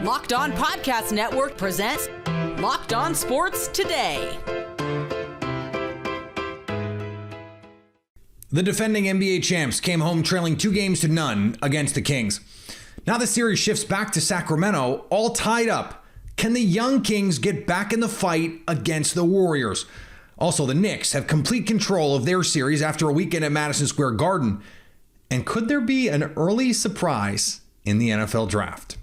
Locked On Podcast Network presents Locked On Sports Today. The defending NBA champs came home trailing 2-0 against the Kings. Now the series shifts back to Sacramento, all tied up. Can the young Kings get back in the fight against the Warriors? Also, the Knicks have complete control of their series after a weekend at Madison Square Garden. And could there be an early surprise in the NFL draft?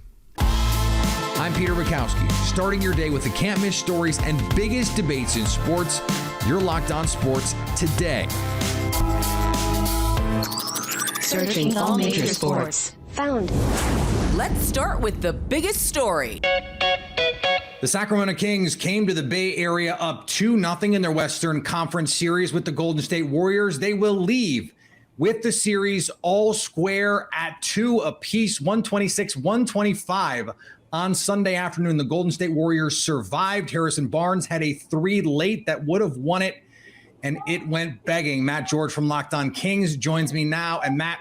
I'm Peter Bukowski, starting your day with the can't-miss stories and biggest debates in sports. You're Locked On Sports Today. Searching all major sports. Found. Let's start with the biggest story. The Sacramento Kings came to the Bay Area up 2-0 in their Western Conference series with the Golden State Warriors. They will leave with the series all square at 2 apiece, 126-125 on Sunday afternoon. The Golden State Warriors survived. Harrison Barnes had a 3 late that would have won it, and it went begging. Matt George from Locked On Kings joins me now. And Matt,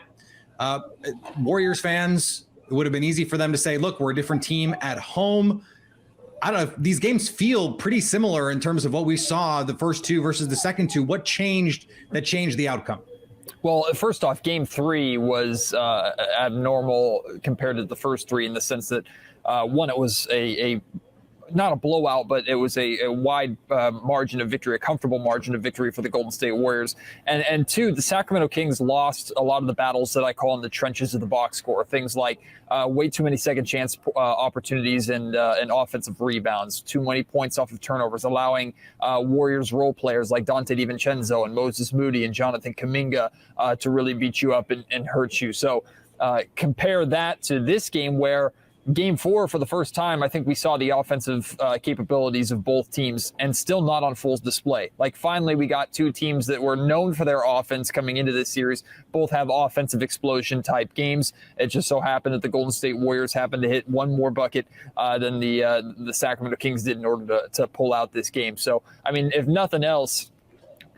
Warriors fans, it would have been easy for them to say, look, we're a different team at home. I don't know, these games feel pretty similar in terms of what we saw the first two versus the second two. What changed that changed the outcome? Well, first off, game 3 was abnormal compared to the first 3 in the sense that, one, it was a not a blowout, but it was a wide margin of victory, a comfortable margin of victory for the Golden State Warriors. And 2, the Sacramento Kings lost a lot of the battles that I call in the trenches of the box score, things like way too many second chance opportunities and offensive rebounds, too many points off of turnovers, allowing Warriors role players like Dante DiVincenzo and Moses Moody and Jonathan Kuminga to really beat you up and hurt you. So compare that to this game where Game 4, for the first time, I think we saw the offensive capabilities of both teams and still not on full display. Like, finally, we got two teams that were known for their offense coming into this series. Both have offensive explosion type games. It just so happened that the Golden State Warriors happened to hit one more bucket than the Sacramento Kings did in order to pull out this game. So, I mean, if nothing else,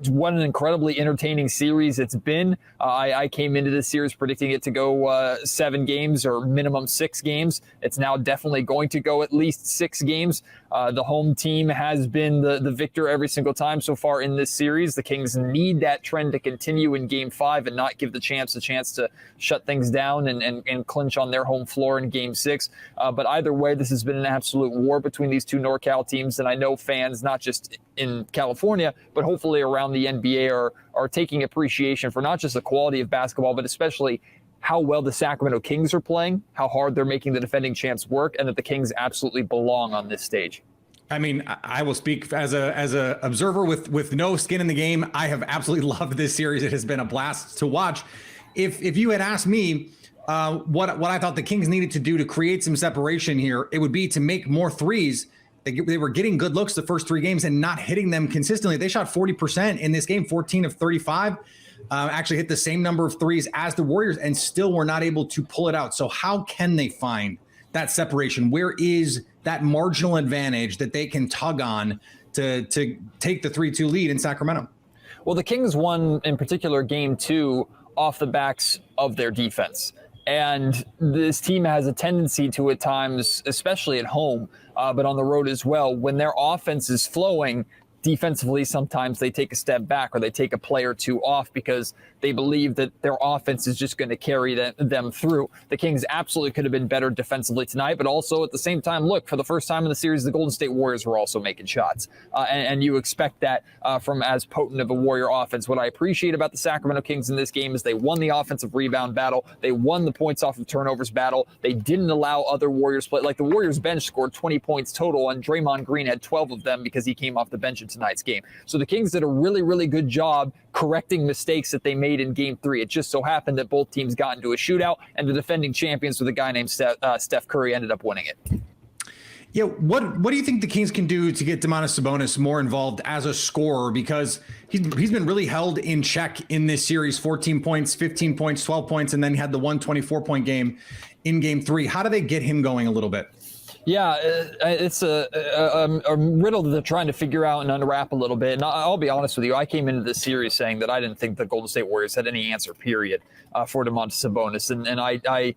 what an incredibly entertaining series it's been. I came into this series predicting it to go 7 games or minimum 6 games. It's now definitely going to go at least 6 games. The home team has been the victor every single time so far in this series. The Kings need that trend to continue in Game 5 and not give the champs a chance to shut things down and clinch on their home floor in Game 6. But either way, this has been an absolute war between these two NorCal teams, and I know fans, not just in California, but hopefully around the NBA are taking appreciation for not just the quality of basketball, but especially how well the Sacramento Kings are playing, how hard they're making the defending champs work, and that the Kings absolutely belong on this stage. I mean, I will speak as a observer with no skin in the game. I have absolutely loved this series. It has been a blast to watch. If you had asked me what I thought the Kings needed to do to create some separation here, it would be to make more threes. They were getting good looks the first 3 games and not hitting them consistently. They shot 40% in this game, 14 of 35. Actually hit the same number of threes as the Warriors and still were not able to pull it out. So how can they find that separation? Where is that marginal advantage that they can tug on to take the 3-2 lead in Sacramento? Well, the Kings won, in particular, Game 2 off the backs of their defense. And this team has a tendency to, at times, especially at home, but on the road as well, when their offense is flowing, defensively, sometimes they take a step back or they take a play or two off because they believe that their offense is just going to carry them through. The Kings absolutely could have been better defensively tonight, but also at the same time, look, for the first time in the series, the Golden State Warriors were also making shots. And you expect that from as potent of a Warrior offense. What I appreciate about the Sacramento Kings in this game is they won the offensive rebound battle. They won the points off of turnovers battle. They didn't allow other Warriors play. Like, the Warriors bench scored 20 points total, and Draymond Green had 12 of them because he came off the bench in tonight's game. So the Kings did a really, really good job correcting mistakes that they made in Game 3. It just so happened that both teams got into a shootout, and the defending champions with a guy named Steph Curry ended up winning it. Yeah, what do you think the Kings can do to get Domantas Sabonis more involved as a scorer? Because he's been really held in check in this series, 14 points, 15 points, 12 points, and then he had the 124-point game in Game 3. How do they get him going a little bit? Yeah, it's a riddle that they're trying to figure out and unwrap a little bit. And I'll be honest with you, I came into this series saying that I didn't think the Golden State Warriors had any answer, period, for Domantas Sabonis. And I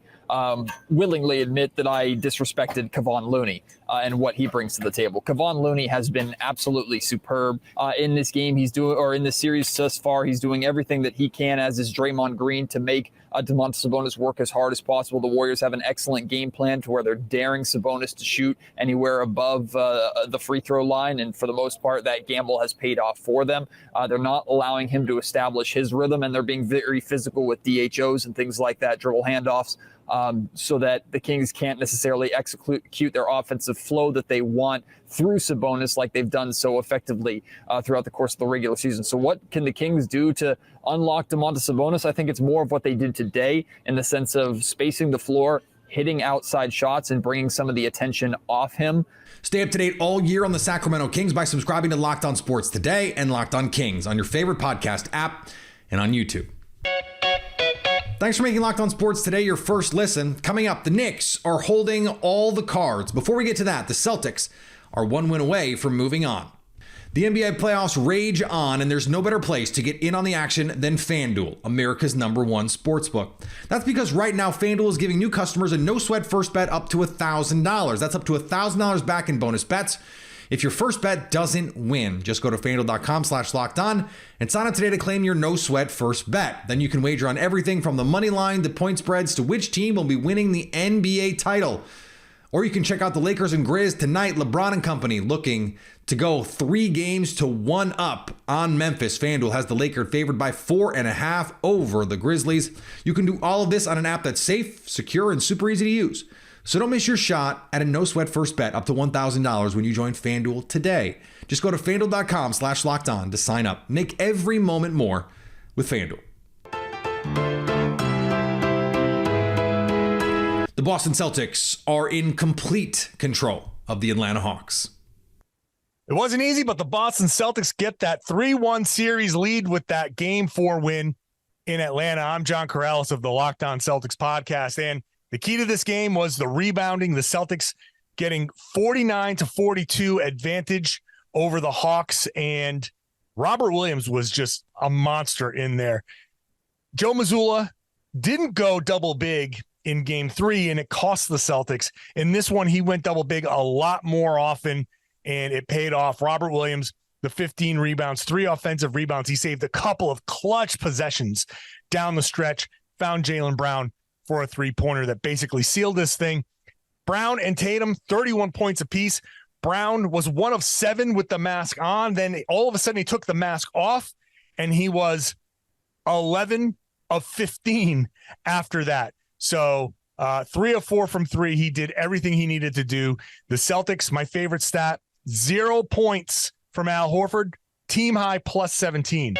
willingly admit that I disrespected Kevon Looney and what he brings to the table. Kevon Looney has been absolutely superb in this game. In this series thus far. He's doing everything that he can, as is Draymond Green, to make Domantas Sabonis work as hard as possible. The Warriors have an excellent game plan to where they're daring Sabonis to shoot anywhere above the free throw line, and for the most part, that gamble has paid off for them. They're not allowing him to establish his rhythm, and they're being very physical with DHOs and things like that, dribble handoffs, so that the Kings can't necessarily execute their offensive flow that they want through Sabonis like they've done so effectively throughout the course of the regular season. So what can the Kings do to unlock Domantas Sabonis? I think it's more of what they did today in the sense of spacing the floor, hitting outside shots, and bringing some of the attention off him. Stay up to date all year on the Sacramento Kings by subscribing to Locked On Sports Today and Locked On Kings on your favorite podcast app and on YouTube. Thanks for making Locked On Sports Today your first listen. Coming up, the Knicks are holding all the cards. Before we get to that, the Celtics are one win away from moving on. The NBA playoffs rage on, and there's no better place to get in on the action than FanDuel, America's #1 sportsbook. That's because right now, FanDuel is giving new customers a no-sweat first bet up to $1,000. That's up to $1,000 back in bonus bets if your first bet doesn't win. Just go to FanDuel.com/lockedon and sign up today to claim your no-sweat first bet. Then you can wager on everything from the money line to point spreads to which team will be winning the NBA title. Or you can check out the Lakers and Grizz tonight. LeBron and company looking to go 3 games to 1 up on Memphis. FanDuel has the Lakers favored by 4.5 over the Grizzlies. You can do all of this on an app that's safe, secure, and super easy to use. So don't miss your shot at a no-sweat first bet up to $1,000 when you join FanDuel today. Just go to FanDuel.com/lockedon to sign up. Make every moment more with FanDuel. The Boston Celtics are in complete control of the Atlanta Hawks. It wasn't easy, but the Boston Celtics get that 3-1 series lead with that Game 4 win in Atlanta. I'm John Corrales of the Locked On Celtics podcast, and the key to this game was the rebounding. The Celtics getting 49-42 advantage over the Hawks, and Robert Williams was just a monster in there. Joe Mazzulla didn't go double big in Game 3, and it cost the Celtics. In this one, he went double big a lot more often, and it paid off. Robert Williams, the 15 rebounds, 3 offensive rebounds. He saved a couple of clutch possessions down the stretch, found Jaylen Brown for a 3-pointer that basically sealed this thing. Brown and Tatum, 31 points apiece. Brown was 1 of 7 with the mask on. Then all of a sudden he took the mask off, and he was 11 of 15 after that. So 3 of 4 from 3. He did everything he needed to do. The Celtics, my favorite stat, 0 points from Al Horford, team high plus 17.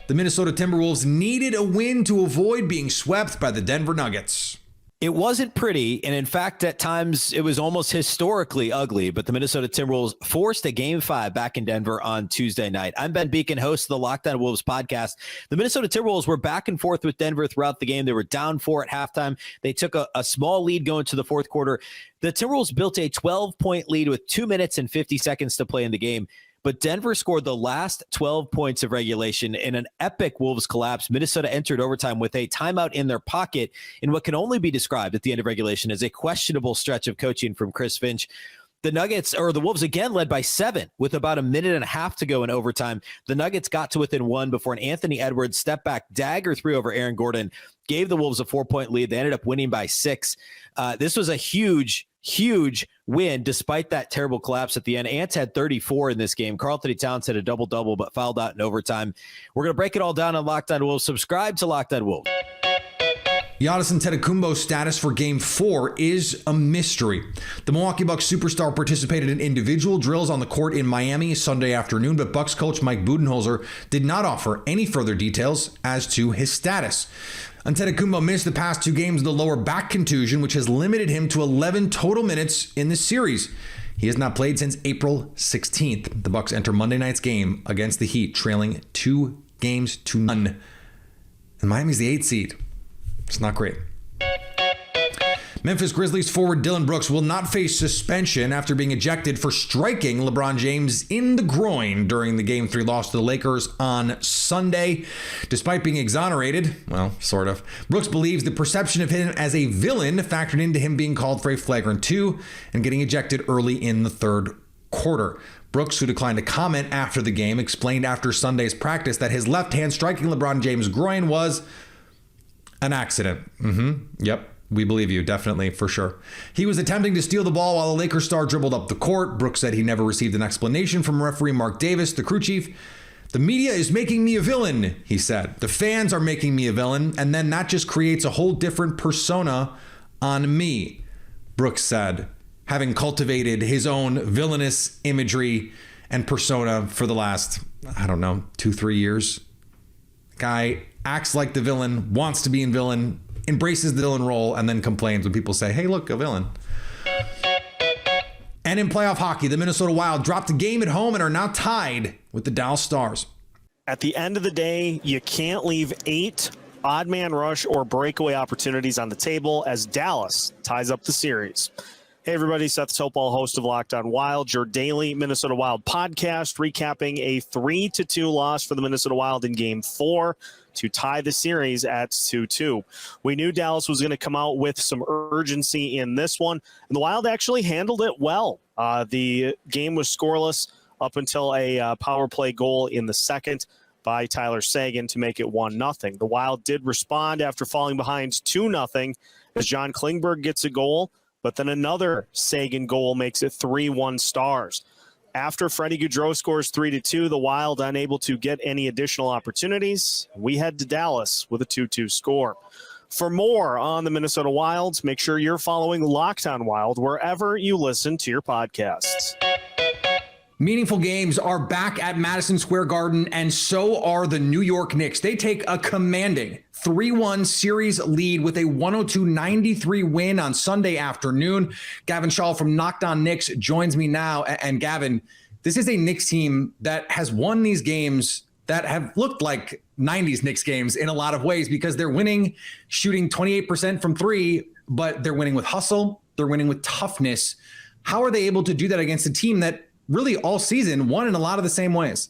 The Minnesota Timberwolves needed a win to avoid being swept by the Denver Nuggets. It wasn't pretty, and in fact, at times, it was almost historically ugly, but the Minnesota Timberwolves forced a Game 5 back in Denver on Tuesday night. I'm Ben Beacon, host of the Locked On Wolves podcast. The Minnesota Timberwolves were back and forth with Denver throughout the game. They were down 4 at halftime. They took a small lead going to the fourth quarter. The Timberwolves built a 12-point lead with 2 minutes and 50 seconds to play in the game. But Denver scored the last 12 points of regulation in an epic Wolves collapse. Minnesota entered overtime with a timeout in their pocket in what can only be described at the end of regulation as a questionable stretch of coaching from Chris Finch. The Nuggets, or the Wolves again, led by 7 with about 1.5 minutes to go in overtime. The Nuggets got to within 1 before an Anthony Edwards step back dagger 3 over Aaron Gordon gave the Wolves a 4-point lead. They ended up winning by 6. This was a huge win despite that terrible collapse at the end. Ant had 34 in this game. Karl Anthony Towns had a double-double but fouled out in overtime. We're going to break it all down on Locked On Wolves. Subscribe to Locked On Wolves. Giannis Antetokounmpo's status for Game 4 is a mystery. The Milwaukee Bucks superstar participated in individual drills on the court in Miami Sunday afternoon, but Bucks coach Mike Budenholzer did not offer any further details as to his status. Antetokounmpo missed the past 2 games with a lower back contusion, which has limited him to 11 total minutes in this series. He has not played since April 16th. The Bucks enter Monday night's game against the Heat, trailing 2-0. And Miami's the 8th seed. It's not great. Memphis Grizzlies forward Dillon Brooks will not face suspension after being ejected for striking LeBron James in the groin during the Game 3 loss to the Lakers on Sunday. Despite being exonerated, well, sort of, Brooks believes the perception of him as a villain factored into him being called for a flagrant 2 and getting ejected early in the third quarter. Brooks, who declined to comment after the game, explained after Sunday's practice that his left hand striking LeBron James' groin was an accident. Yep. We believe you, definitely, for sure. He was attempting to steal the ball while the Lakers star dribbled up the court. Brooks said he never received an explanation from referee Mark Davis, the crew chief. The media is making me a villain, he said. The fans are making me a villain, and then that just creates a whole different persona on me, Brooks said, having cultivated his own villainous imagery and persona for the last, 2-3 years. Guy acts like the villain, wants to be a villain, embraces the villain role, and then complains when people say, hey, look, a villain. And in playoff hockey, the Minnesota Wild dropped a game at home and are now tied with the Dallas Stars. At the end of the day, you can't leave 8 odd man rush or breakaway opportunities on the table as Dallas ties up the series. Hey, everybody, Seth Topal, host of Locked On Wild, your daily Minnesota Wild podcast, recapping a 3-2 loss for the Minnesota Wild in Game 4 to tie the series at 2-2. We knew Dallas was going to come out with some urgency in this one, and the Wild actually handled it well. The game was scoreless up until a power play goal in the second by Tyler Seguin to make it 1-0. The Wild did respond after falling behind 2-0 as John Klingberg gets a goal, but then another Seguin goal makes it 3-1 Stars. After Freddie Gaudreau scores 3-2, the Wild unable to get any additional opportunities. We head to Dallas with a 2-2 score. For more on the Minnesota Wild, make sure you're following Locked On Wild wherever you listen to your podcasts. Meaningful games are back at Madison Square Garden, and so are the New York Knicks. They take a commanding 3-1 series lead with a 102-93 win on Sunday afternoon. Gavin Shaw from Locked On Knicks joins me now. And Gavin, this is a Knicks team that has won these games that have looked like 90s Knicks games in a lot of ways because they're winning, shooting 28% from 3, but they're winning with hustle. They're winning with toughness. How are they able to do that against a team that really all season won in a lot of the same ways?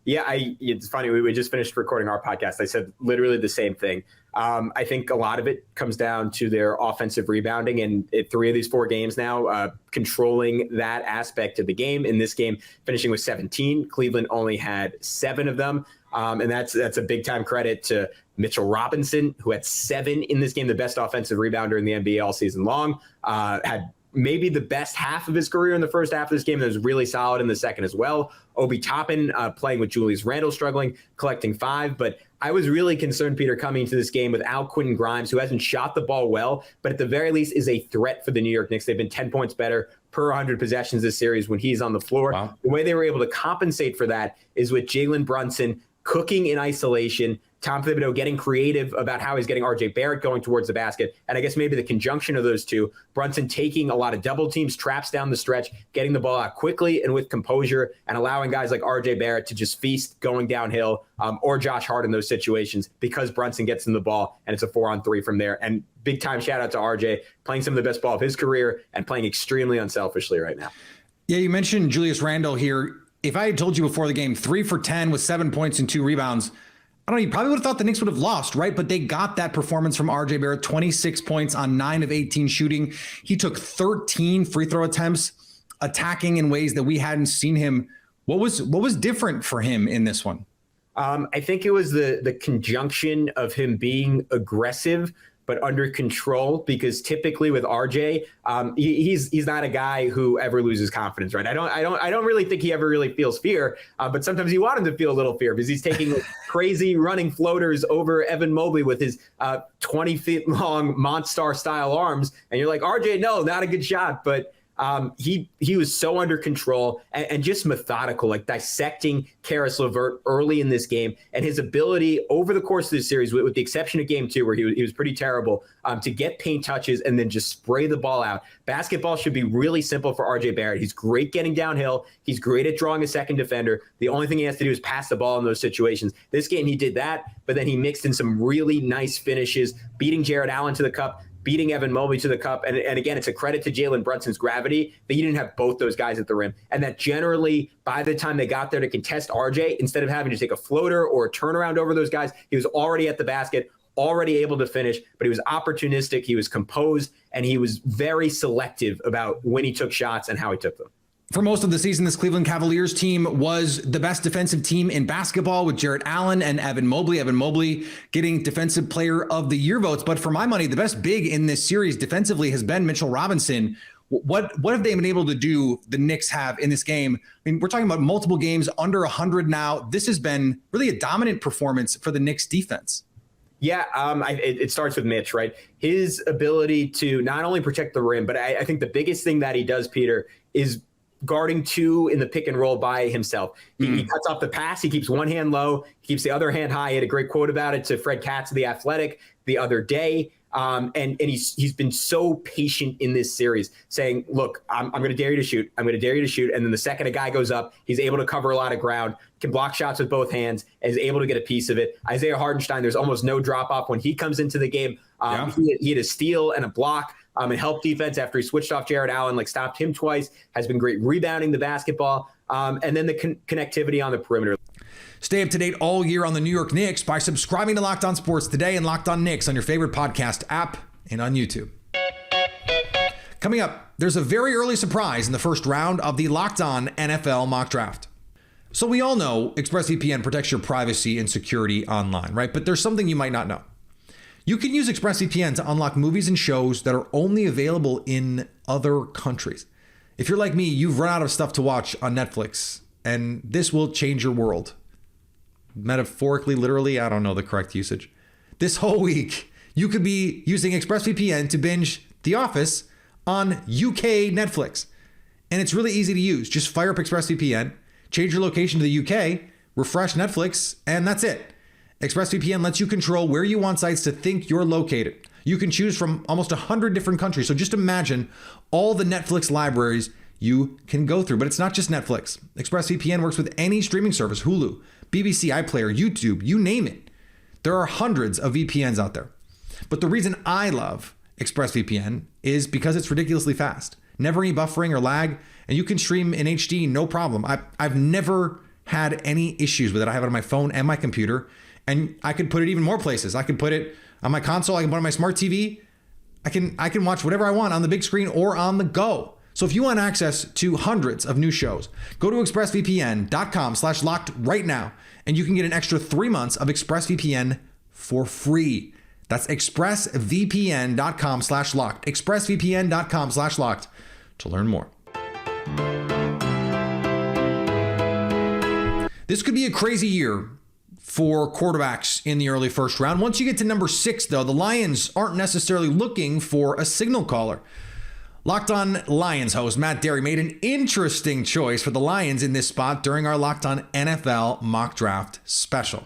Yeah, it's funny. We just finished recording our podcast. I said literally the same thing. I think a lot of it comes down to their offensive rebounding, and 3 of these 4 games now controlling that aspect of the game. In this game, finishing with 17, Cleveland only had 7 of them, and that's a big time credit to Mitchell Robinson, who had 7 in this game, the best offensive rebounder in the NBA all season long. Had maybe the best half of his career in the first half of this game. That was really solid in the second as well. Obi Toppin playing with Julius Randle struggling, collecting 5. But I was really concerned, Peter, coming into this game without Quentin Grimes, who hasn't shot the ball well, but at the very least is a threat for the New York Knicks. They've been 10 points better per 100 possessions this series when he's on the floor. Wow. The way they were able to compensate for that is with Jalen Brunson cooking in isolation, Tom Thibodeau getting creative about how he's getting RJ Barrett going towards the basket. And I guess maybe the conjunction of those two, Brunson taking a lot of double teams, traps down the stretch, getting the ball out quickly and with composure, and allowing guys like RJ Barrett to just feast going downhill, or Josh Hart in those situations because Brunson gets him the ball and it's a 4-on-3 from there. And big time shout out to RJ, playing some of the best ball of his career and playing extremely unselfishly right now. Yeah, you mentioned Julius Randle here. If I had told you before the game, 3 for 10 with 7 points and 2 rebounds, I don't know, you probably would have thought the Knicks would have lost, right? But they got that performance from RJ Barrett, 26 points on 9 of 18 shooting. He took 13 free throw attempts, attacking in ways that we hadn't seen him. What was different for him in this one? I think it was the conjunction of him being aggressive but under control, because typically with RJ, he's not a guy who ever loses confidence, right? I don't really think he ever really feels fear, but sometimes you want him to feel a little fear because he's taking crazy running floaters over Evan Mobley with his 20 feet long Monstar style arms, and you're like, RJ, no, not a good shot, but he was so under control and just methodical, like dissecting Karis LeVert early in this game, and his ability over the course of this series, with the exception of game 2 where he was pretty terrible, to get paint touches and then just spray the ball out. Basketball should be really simple for RJ Barrett. He's great getting downhill. He's great at drawing a second defender. The only thing he has to do is pass the ball in those situations. This game he did that, but then he mixed in some really nice finishes, beating Jared Allen to the cup, beating Evan Mobley to the cup. And again, it's a credit to Jalen Brunson's gravity that he didn't have both those guys at the rim. And that generally, by the time they got there to contest RJ, instead of having to take a floater or a turnaround over those guys, he was already at the basket, already able to finish, but he was opportunistic, he was composed, and he was very selective about when he took shots and how he took them. For most of the season, this Cleveland Cavaliers team was the best defensive team in basketball with Jarrett Allen and Evan Mobley. Evan Mobley getting Defensive Player of the Year votes. But for my money, the best big in this series defensively has been Mitchell Robinson. What have they been able to do, the Knicks have in this game? I mean, we're talking about multiple games under 100 now. This has been really a dominant performance for the Knicks defense. Yeah, it starts with Mitch, right? His ability to not only protect the rim, but I think the biggest thing that he does, Peter, is guarding two in the pick and roll by himself. He cuts off the pass. He keeps one hand low. He keeps the other hand high. He had a great quote about it to Fred Katz of The Athletic the other day. And he's been so patient in this series, saying, look, I'm going to dare you to shoot. I'm going to dare you to shoot. And then the second a guy goes up, he's able to cover a lot of ground, can block shots with both hands, and is able to get a piece of it. Isaiah Hartenstein, there's almost no drop off when he comes into the game. He had a steal and a block and helped defense after he switched off Jarrett Allen, stopped him twice, has been great rebounding the basketball, and then the connectivity on the perimeter. Stay up to date all year on the New York Knicks by subscribing to Locked On Sports Today and Locked On Knicks on your favorite podcast app and on YouTube. Coming up, there's a very early surprise in the first round of the Locked On NFL Mock Draft. So we all know ExpressVPN protects your privacy and security online, right? But there's something you might not know. You can use ExpressVPN to unlock movies and shows that are only available in other countries. If you're like me, you've run out of stuff to watch on Netflix, and this will change your world. Metaphorically, literally, I don't know the correct usage. This whole week, you could be using ExpressVPN to binge The Office on UK Netflix. And it's really easy to use. Just fire up ExpressVPN, change your location to the UK, refresh Netflix, and that's it. ExpressVPN lets you control where you want sites to think you're located. You can choose from almost 100 different countries. So just imagine all the Netflix libraries you can go through. But it's not just Netflix. ExpressVPN works with any streaming service, Hulu, BBC, iPlayer, YouTube, you name it. There are hundreds of VPNs out there. But the reason I love ExpressVPN is because it's ridiculously fast. Never any buffering or lag, and you can stream in HD, no problem. I've never had any issues with it. I have it on my phone and my computer, and I could put it even more places. I could put it on my console. I can put it on my smart TV. I can watch whatever I want on the big screen or on the go. So if you want access to hundreds of new shows, go to expressvpn.com/locked right now, and you can get an extra 3 months of ExpressVPN for free. That's expressvpn.com/locked. expressvpn.com/locked to learn more. This could be a crazy year for quarterbacks in the early first round. Once you get to number 6, though, the Lions aren't necessarily looking for a signal caller. Locked On Lions host Matt Derry made an interesting choice for the Lions in this spot during our Locked On NFL Mock Draft special.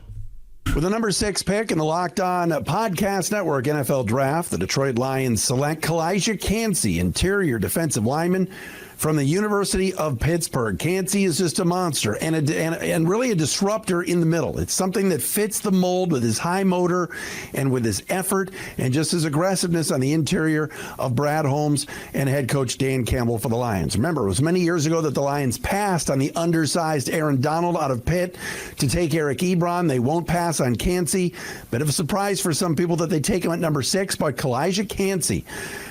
With the number 6 pick in the Locked On Podcast Network NFL Draft, the Detroit Lions select Kalijah Kancey, interior defensive lineman from the University of Pittsburgh. Kancey is just a monster and really a disruptor in the middle. It's something that fits the mold with his high motor and with his effort and just his aggressiveness on the interior of Brad Holmes and head coach Dan Campbell for the Lions. Remember, it was many years ago that the Lions passed on the undersized Aaron Donald out of Pitt to take Eric Ebron. They won't pass on Kancey. Bit of a surprise for some people that they take him at number 6, but Kalijah Kancey,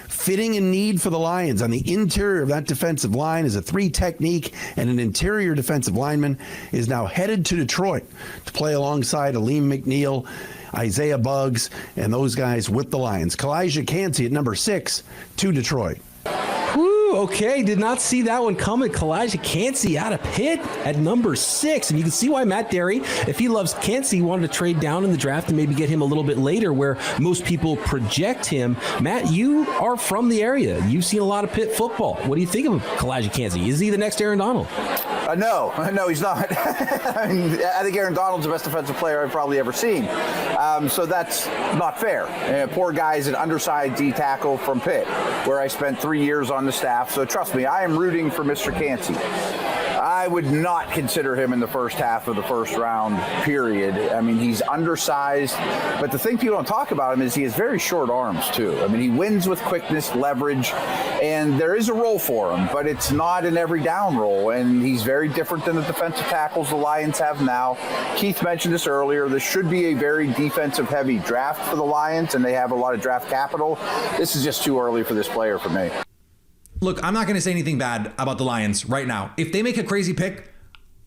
fitting a need for the Lions on the interior of that defensive line as a 3 technique and an interior defensive lineman, is now headed to Detroit to play alongside Aleem McNeil, Isaiah Buggs, and those guys with the Lions. Kalijah Kancey at number 6 to Detroit. Okay, did not see that one coming. Kalijah Kancey out of Pitt at number 6. And you can see why Matt Derry, if he loves Kancey, wanted to trade down in the draft and maybe get him a little bit later where most people project him. Matt, you are from the area. You've seen a lot of Pitt football. What do you think of Kalijah Kancey? Is he the next Aaron Donald? No, he's not. I think Aaron Donald's the best defensive player I've probably ever seen. So that's not fair. Poor guy's an undersized D tackle from Pitt, where I spent 3 years on the staff. So trust me, I am rooting for Mr. Kancey. I would not consider him in the first half of the first round, period. I mean, he's undersized, but the thing people don't talk about him is he has very short arms, too. I mean, he wins with quickness, leverage, and there is a role for him, but it's not an every down role, and he's very different than the defensive tackles the Lions have now. Keith mentioned this earlier. This should be a very defensive-heavy draft for the Lions, and they have a lot of draft capital. This is just too early for this player for me. Look, I'm not going to say anything bad about the Lions right now. If they make a crazy pick,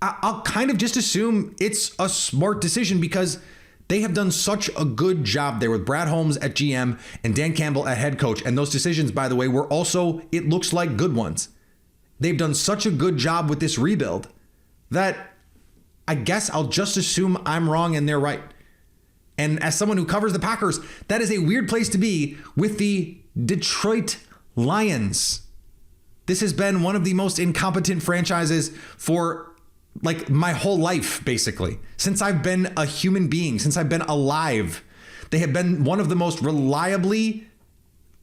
I'll kind of just assume it's a smart decision because they have done such a good job there with Brad Holmes at GM and Dan Campbell at head coach. And those decisions, by the way, were also, it looks like, good ones. They've done such a good job with this rebuild that I guess I'll just assume I'm wrong and they're right. And as someone who covers the Packers, that is a weird place to be with the Detroit Lions. This has been one of the most incompetent franchises for like my whole life, basically. Since I've been a human being, since I've been alive, they have been one of the most reliably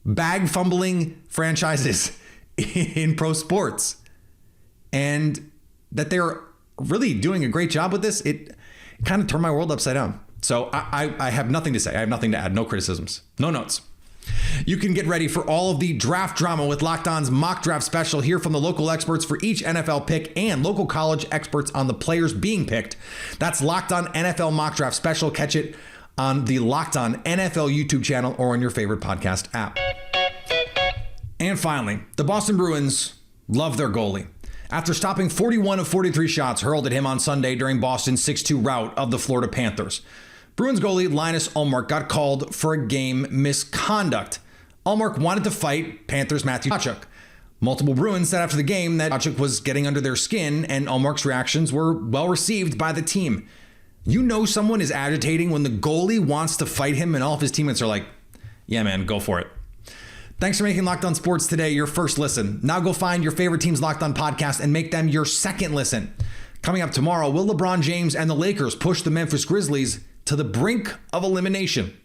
bag fumbling franchises in pro sports. And that they're really doing a great job with this, it kind of turned my world upside down. So I have nothing to say. I have nothing to add. No criticisms. No notes. You can get ready for all of the draft drama with Locked On's Mock Draft Special. Hear from the local experts for each NFL pick and local college experts on the players being picked. That's Locked On NFL Mock Draft Special. Catch it on the Locked On NFL YouTube channel or on your favorite podcast app. And finally, the Boston Bruins love their goalie. After stopping 41 of 43 shots hurled at him on Sunday during Boston's 6-2 rout of the Florida Panthers, Bruins goalie Linus Ullmark got called for a game misconduct. Ullmark wanted to fight Panthers' Matthew Tkachuk. Multiple Bruins said after the game that Tkachuk was getting under their skin, and Ullmark's reactions were well received by the team. You know someone is agitating when the goalie wants to fight him and all of his teammates are like, yeah, man, go for it. Thanks for making Locked On Sports Today your first listen. Now go find your favorite team's Locked On podcast and make them your second listen. Coming up tomorrow, will LeBron James and the Lakers push the Memphis Grizzlies to the brink of elimination?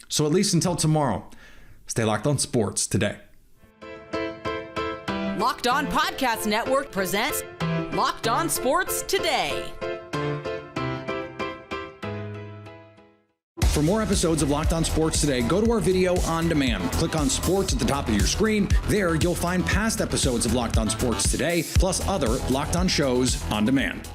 So at least until tomorrow, stay locked on sports today. Locked On Podcast Network presents Locked On Sports Today. For more episodes of Locked On Sports Today, go to our video on demand. Click on sports at the top of your screen. There, you'll find past episodes of Locked On Sports Today, plus other Locked On shows on demand.